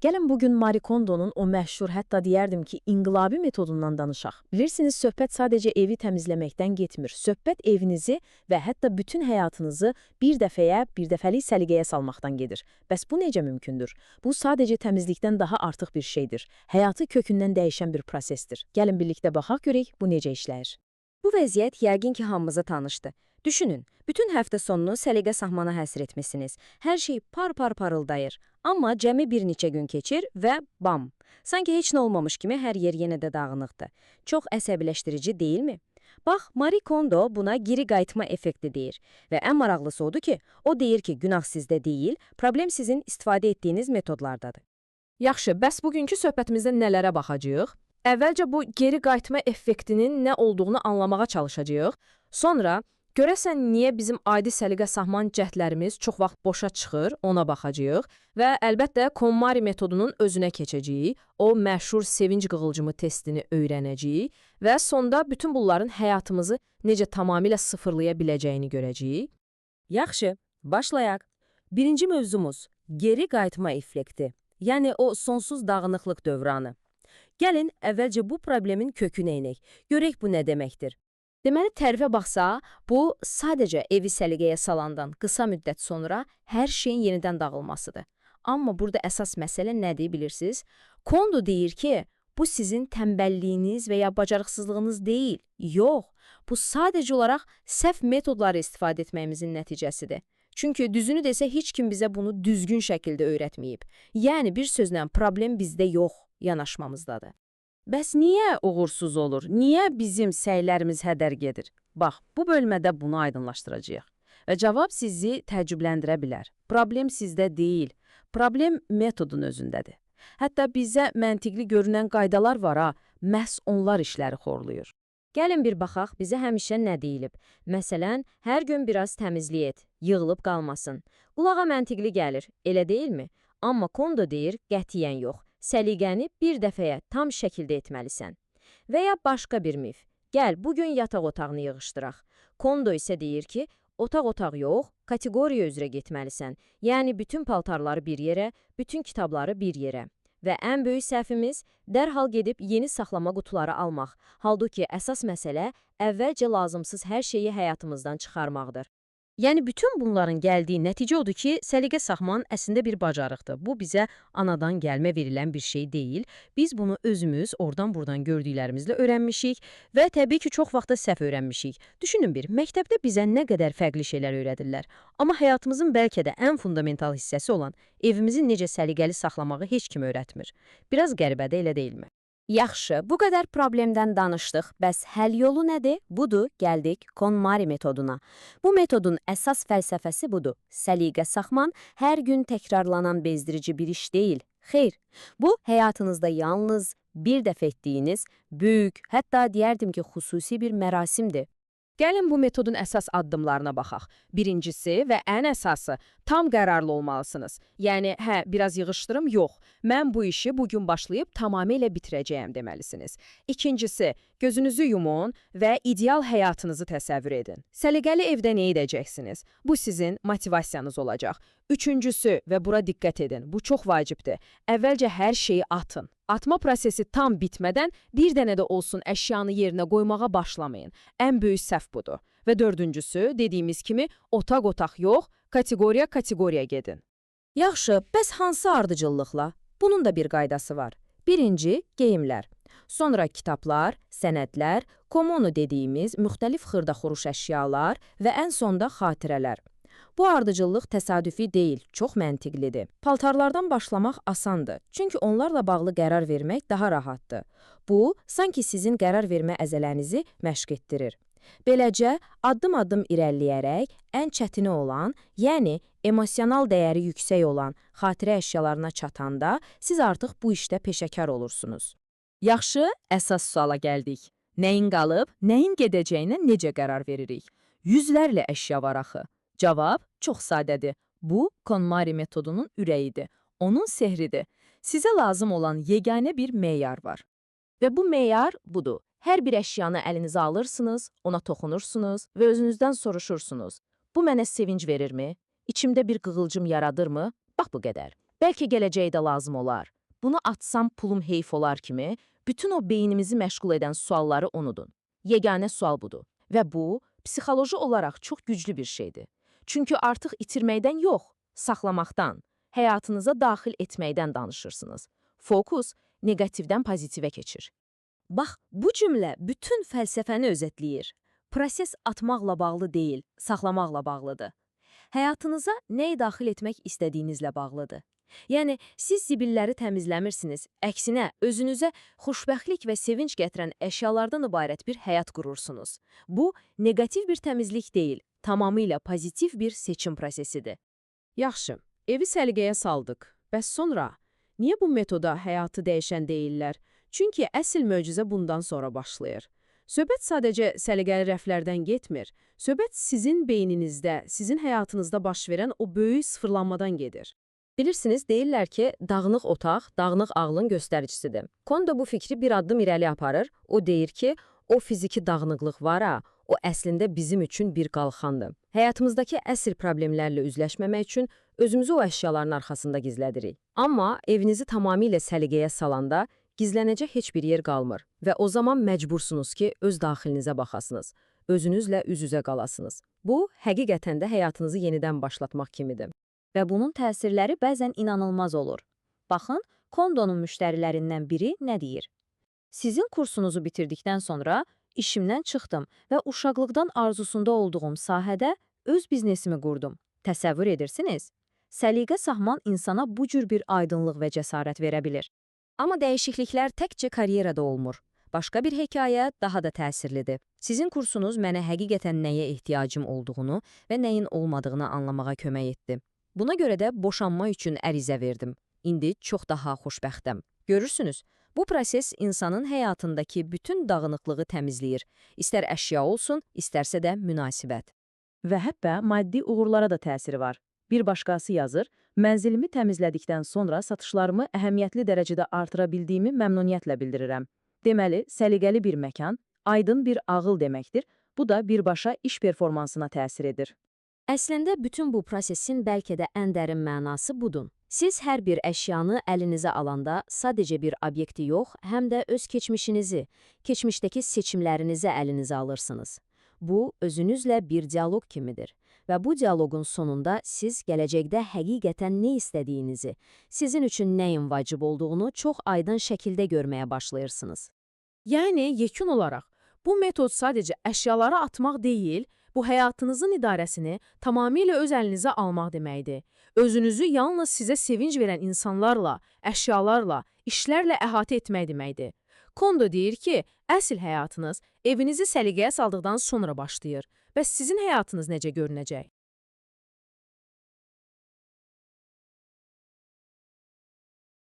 Gəlin bugün Marie Kondo'nun o məşhur, hətta deyərdim ki, inqilabi metodundan danışaq. Bilirsiniz, söhbət sadəcə evi təmizləməkdən getmir. Söhbət evinizi və hətta bütün həyatınızı bir dəfəyə, bir dəfəlik səliqəyə salmaqdan gedir. Bəs bu necə mümkündür? Bu sadəcə təmizlikdən daha artıq bir şeydir. Həyatı kökündən dəyişən bir prosesdir. Gəlin birlikdə baxaq görək bu necə işləyir. Bu vəziyyət yəqin ki, hamımıza tanışdı. Düşünün, bütün həftə sonunu səliqə sahmana həsr etmişsiniz. Hər şey par-par parıldayır. Amma cəmi bir neçə gün keçir və bam! Sanki heç nə olmamış kimi hər yer yenə də dağınıqdır. Çox əsəbiləşdirici deyilmi? Bax, Marie Kondo buna geri qayıtma effekti deyir. Və ən maraqlısı odur ki, o deyir ki, günah sizdə deyil, problem sizin istifadə etdiyiniz metodlardadır. Yaxşı, bəs bugünkü söhbətimizdə nələrə baxacağıq? Əvvəlcə bu geri qayıtma effektinin nə olduğunu anlamağa çalışacağıq. Sonra görəsən niyə bizim adi səliqə sahman cəhdlərimiz çox vaxt boşa çıxır, ona baxacağıq və əlbəttə KonMari metodunun özünə keçəcəyik. O məşhur sevinc qığılcımı testini öyrənəcəyik və sonda bütün bunların həyatımızı necə tamamilə sıfırlaya biləcəyini görəcəyik. Yaxşı, başlayaq. Birinci mövzumuz geri qayıtma effekti, yəni o sonsuz dağınıqlıq dövranı. Gəlin, əvvəlcə bu problemin kökünə enək. Görək bu nə deməkdir. Deməli, tərifə baxsa, bu sadəcə evi səliqəyə salandan qısa müddət sonra hər şeyin yenidən dağılmasıdır. Amma burada əsas məsələ nədir bilirsiniz? Kondo deyir ki, bu sizin tənbəlliyiniz və ya bacarıqsızlığınız deyil. Yox, bu sadəcə olaraq səhv metodları istifadə etməyimizin nəticəsidir. Çünki düzünü desə heç kim bizə bunu düzgün şəkildə öyrətməyib. Yəni bir sözlə problem bizdə yox, yanaşmamızdadır. Bəs niyə uğursuz olur? Niyə bizim səylərimiz hədər gedir? Bax, bu bölmədə bunu aydınlaşdıracağıq. Və cavab sizi təəccübləndirə bilər. Problem sizdə deyil, problem metodun özündədir. Hətta bizə məntiqli görünən qaydalar var ha, məhz onlar işləri xorluyur. Gəlin bir baxaq, bizə həmişə nə deyilib? Məsələn, hər gün biraz təmizlik et, yığılıb qalmasın. Qulağa məntiqli gəlir, elə deyilmi? Amma Kondo deyir, qətiyyən yox. Səliqəni bir dəfəyə tam şəkildə etməlisən. Və ya başqa bir mif. Gəl, bugün yataq otağını yığışdıraq. Kondo isə deyir ki, otaq yox, kateqoriya üzrə getməlisən. Yəni bütün paltarları bir yerə, bütün kitabları bir yerə. Və ən böyük səhvimiz dərhal gedib yeni saxlama qutuları almaq. Halbuki əsas məsələ əvvəlcə lazımsız hər şeyi həyatımızdan çıxarmaqdır. Yəni bütün bunların gəldiyi nəticə odur ki, səliqə saxman əslində bir bacarıqdır. Bu bizə anadan gəlmə verilən bir şey deyil. Biz bunu özümüz oradan-buradan gördüklərimizlə öyrənmişik və təbii ki, çox vaxt da səhv öyrənmişik. Düşünün bir, məktəbdə bizə nə qədər fərqli şeylər öyrədirlər. Amma həyatımızın bəlkə də ən fundamental hissəsi olan evimizi necə səliqəli saxlamağı heç kim öyrətmir. Biraz qəribədir, elə deyilmi? Yaxşı, bu qədər problemdən danışdıq, bəs həll yolu nədir? Budur, gəldik KonMari metoduna. Bu metodun əsas fəlsəfəsi budur. Səliqə saxman hər gün təkrarlanan bezdirici bir iş deyil. Xeyr, bu həyatınızda yalnız bir dəfə etdiyiniz böyük, hətta deyərdim ki, xüsusi bir mərasimdir. Gəlin bu metodun əsas addımlarına baxaq. Birincisi və ən əsası, tam qərarlı olmalısınız. Yəni, biraz yığışdırım, yox. Mən bu işi bugün başlayıb tamamilə bitirəcəyəm deməlisiniz. İkincisi, gözünüzü yumun və ideal həyatınızı təsəvvür edin. Səliqəli evdə nə edəcəksiniz? Bu sizin motivasiyanız olacaq. Üçüncüsü və bura diqqət edin, bu çox vacibdir. Əvvəlcə hər şeyi atın. Atma prosesi tam bitmədən bir dənə də olsun əşyanı yerinə qoymağa başlamayın. Ən böyük səhv budur. Və dördüncüsü, dediyimiz kimi, otaq yox, kateqoriya gedin. Yaxşı, bəs hansı ardıcıllıqla? Bunun da bir qaydası var. Birinci, geyimlər. Sonra kitablar, sənədlər, komono dediyimiz müxtəlif xırda-xuruş əşyalar və ən sonda xatirələr. Bu ardıcıllıq təsadüfi deyil, çox məntiqlidir. Paltarlardan başlamaq asandır, çünki onlarla bağlı qərar vermək daha rahatdır. Bu, sanki sizin qərar vermə əzələnizi məşq etdirir. Beləcə, addım-addım irəliləyərək ən çətini olan, yəni emosional dəyəri yüksək olan xatirə əşyalarına çatanda, siz artıq bu işdə peşəkar olursunuz. Yaxşı, əsas suala gəldik. Nəyin qalıb, nəyin gedəcəyinə necə qərar veririk? Yüzlərlə əşya var axı. Cavab çox sadədir. Bu, KonMari metodunun ürəyidir. Onun sehridir. Sizə lazım olan yeganə bir meyar var. Və bu meyar budur. Hər bir əşyanı əlinizə alırsınız, ona toxunursunuz və özünüzdən soruşursunuz. Bu mənə sevinc verirmi? İçimdə bir qığılcım yaradırmı? Bax bu qədər. Bəlkə gələcəkdə lazım olar. Bunu atsam pulum heyf olar kimi, bütün o beynimizi məşğul edən sualları unudun. Yeganə sual budur. Və bu, psixoloji olaraq çox güclü bir şeydir. Çünki artıq itirməkdən yox, saxlamaqdan, həyatınıza daxil etməkdən danışırsınız. Fokus neqativdən pozitivə keçir. Bax, bu cümlə bütün fəlsəfəni özətləyir. Proses atmaqla bağlı deyil, saxlamaqla bağlıdır. Həyatınıza nəyi daxil etmək istədiyinizlə bağlıdır. Yəni, siz zibilləri təmizləmirsiniz, əksinə özünüzə xoşbəxtlik və sevinç gətirən əşyalardan ibarət bir həyat qurursunuz. Bu, neqativ bir təmizlik deyil, tamamilə pozitiv bir seçim prosesidir. Yaxşı, evi səliqəyə saldıq. Bəs sonra? Niyə bu metoda həyatı dəyişən deyirlər? Çünki əsl möcüzə bundan sonra başlayır. Söhbət sadəcə səliqəli rəflərdən getmir. Söhbət sizin beyninizdə, sizin həyatınızda baş verən o böyük sıfırlanmadan gedir. Bilirsiniz, deyirlər ki, dağınıq otaq, dağınıq ağlın göstəricisidir. Kondo bu fikri bir addım irəli aparır. O deyir ki, o fiziki dağınıqlıq var ha, o əslində bizim üçün bir qalxandır. Həyatımızdakı əsl problemlərlə üzləşməmək üçün özümüzü o əşyaların arxasında gizlədirik. Amma evinizi tamamilə səliqəyə salanda gizlənəcək heç bir yer qalmır və o zaman məcbursunuz ki, öz daxilinizə baxasınız, özünüzlə üz-üzə qalasınız. Bu, həqiqətən də həyatınızı yenidən başlatmaq kimidir. Və bunun təsirləri bəzən inanılmaz olur. Baxın, Kondonun müştərilərindən biri nə deyir? Sizin kursunuzu bitirdikdən sonra işimdən çıxdım və uşaqlıqdan arzusunda olduğum sahədə öz biznesimi qurdum. Təsəvvür edirsiniz? Səliqə sahman insana bu cür bir aydınlıq və cəsarət verə bilir. Amma dəyişikliklər təkcə karyerada olmur. Başqa bir hekayə daha da təsirlidir. Sizin kursunuz mənə həqiqətən nəyə ehtiyacım olduğunu və nəyin olmadığını anlamağa kömək etdi. Buna görə də boşanma üçün ərizə verdim. İndi çox daha xoşbəxtəm. Görürsünüz, bu proses insanın həyatındakı bütün dağınıqlığı təmizləyir. İstər əşya olsun, istərsə də münasibət. Və hətta maddi uğurlara da təsiri var. Bir başqası yazır, mənzilimi təmizlədikdən sonra satışlarımı əhəmiyyətli dərəcədə artıra bildiyimi məmnuniyyətlə bildirirəm. Deməli, səliqəli bir məkan, aydın bir ağıl deməkdir. Bu da birbaşa iş performansına təsir edir. Əslində, bütün bu prosesin bəlkə də ən dərin mənası budur. Siz hər bir əşyanı əlinizə alanda sadəcə bir obyekti yox, həm də öz keçmişinizi, keçmişdəki seçimlərinizi əlinizə alırsınız. Bu, özünüzlə bir dialoq kimidir və bu dialoqun sonunda siz gələcəkdə həqiqətən nə istədiyinizi, sizin üçün nəyin vacib olduğunu çox aydın şəkildə görməyə başlayırsınız. Yəni, yekun olaraq, bu metod sadəcə əşyaları atmaq deyil, bu həyatınızın idarəsini tamamilə öz əlinizə almaq deməkdir. Özünüzü yalnız sizə sevinc verən insanlarla, əşyalarla, işlərlə əhatə etmək deməkdir. Kondo deyir ki, əsl həyatınız evinizi səliqəyə saldıqdan sonra başlayır. Bəs sizin həyatınız necə görünəcək?